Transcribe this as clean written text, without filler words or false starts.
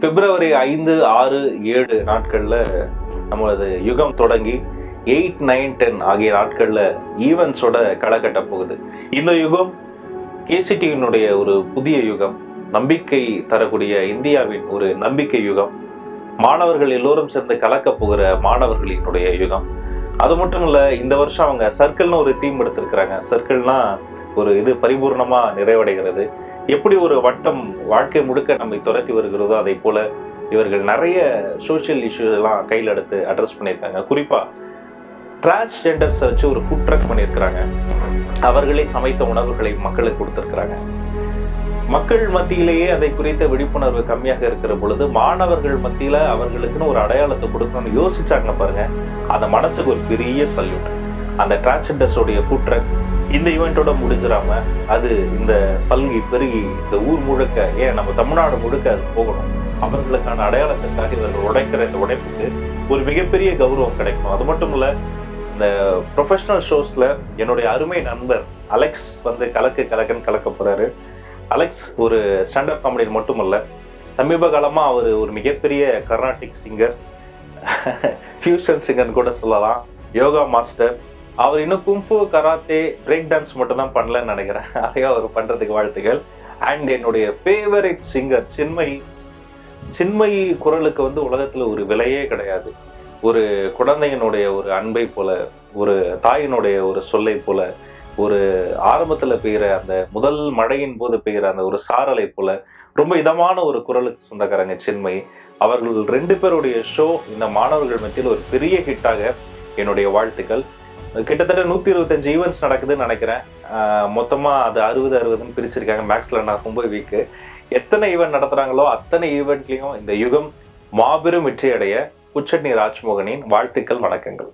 பிப்ரவரி 5, 6, 7 நாட்கள்ல நம்மளது யுகம் தொடங்கி 8, 9, 10 ஆகிய நாட்கள்ல ஈவென்ட்ஸோட களை கட்ட போகுது. இந்த யுகம் கேசிடியினுடைய ஒரு புதிய யுகம், நம்பிக்கை தரக்கூடிய இந்தியாவின் ஒரு நம்பிக்கை யுகம், மாணவர்கள் எல்லோரும் சேர்ந்து கலக்க போகிற மாணவர்களினுடைய யுகம். அது மட்டும் இல்ல, இந்த வருஷம் அவங்க சர்க்கிள்னு ஒரு தீம் எடுத்திருக்கிறாங்க. சர்க்கிள்னா ஒரு இது பரிபூர்ணமா நிறைவடைகிறது. எப்படி ஒரு வட்டம் வாழ்க்கை முழுக்க நம்மை துரத்தி வருகிறதோ அதை போல இவர்கள் நிறைய சோசியல் இஷ்யூஸ் எல்லாம் கையில் எடுத்து அட்ரஸ் பண்ணியிருக்காங்க. குறிப்பா டிரான்ஸ்ஜெண்டர்ஸ் வச்சு ஒரு ஃபுட் ட்ரக் பண்ணியிருக்கிறாங்க. அவர்களே சமைத்த உணவுகளை மக்களுக்கு கொடுத்திருக்கிறாங்க. மக்கள் மத்தியிலேயே அதை குறித்த விழிப்புணர்வு கம்மியாக இருக்கிற பொழுது மாணவர்கள் மத்தியில அவர்களுக்குன்னு ஒரு அடையாளத்தை கொடுக்கணும்னு யோசிச்சாங்க பாருங்க. அந்த மனசுக்கு ஒரு பெரிய சல்யூட். அந்த டிரான்ஸ்ஜெண்டர்ஸோடைய ஃபுட் ட்ரக் இந்த ஈவெண்டோட முடிஞ்சிடாம அது இந்த பல்கி பெருகி இந்த ஊர் முழுக்க, ஏன் நம்ம தமிழ்நாடு முழுக்க அது போகணும். அவர்களுக்கான அடையாளத்திற்காக இவர்கள் உடைக்கிற இந்த உடைப்புக்கு ஒரு மிகப்பெரிய கௌரவம் கிடைக்கும். அது மட்டும் இல்ல, இந்த ப்ரொஃபஷனல் ஷோஸ்ல என்னுடைய அருமை நண்பர் அலெக்ஸ் வந்து கலக்குன்னு கலக்க போறாரு. அலெக்ஸ் ஒரு ஸ்டாண்டப் காமெடி மட்டுமல்ல, சமீப காலமா அவர் ஒரு மிகப்பெரிய கர்நாடிக் சிங்கர், ஃபியூஷன் சிங்கர்னு கூட சொல்லலாம், யோகா மாஸ்டர். அவர் இன்னும் கும்ஃபு, கராத்தே, பிரேக் டான்ஸ் மட்டும் தான் பண்ணலன்னு நினைக்கிறேன். ஆகையா அவர் பண்றதுக்கு வாழ்த்துக்கள். அண்ட் என்னுடைய ஃபேவரட் சிங்கர் சின்மயி குரலுக்கு வந்து உலகத்துல ஒரு விலையே கிடையாது. ஒரு குழந்தையினுடைய ஒரு அன்பை போல, ஒரு தாயினுடைய ஒரு சொல்லை போல, ஒரு ஆரம்பத்துல பெய்கிற அந்த முதல் மழையின் போது பெய்கிற அந்த ஒரு சாரலை போல ரொம்ப இதமான ஒரு குரலுக்கு சொந்தக்காரங்க சின்மயி. அவர்கள் 2 பேருடைய ஷோ இந்த மாணவர்கள் மத்தியில் ஒரு பெரிய ஹிட்டாக என்னுடைய வாழ்த்துக்கள். கிட்டத்தட்ட 125 ஈவெண்ட்ஸ் நடக்குதுன்னு நினைக்கிறேன். மொத்தமா அது 60-60ன்னு பிரிச்சிருக்காங்க. மேக்ஸ்ல நான் ரொம்ப வீக்கு. எத்தனை ஈவெண்ட் நடத்துறாங்களோ அத்தனை ஈவெண்ட்லயும் இந்த யுகம் மாபெரும் வெற்றி அடைய குச்சட்னி ராஜ்மோகனின் வாழ்த்துக்கள், வணக்கங்கள்.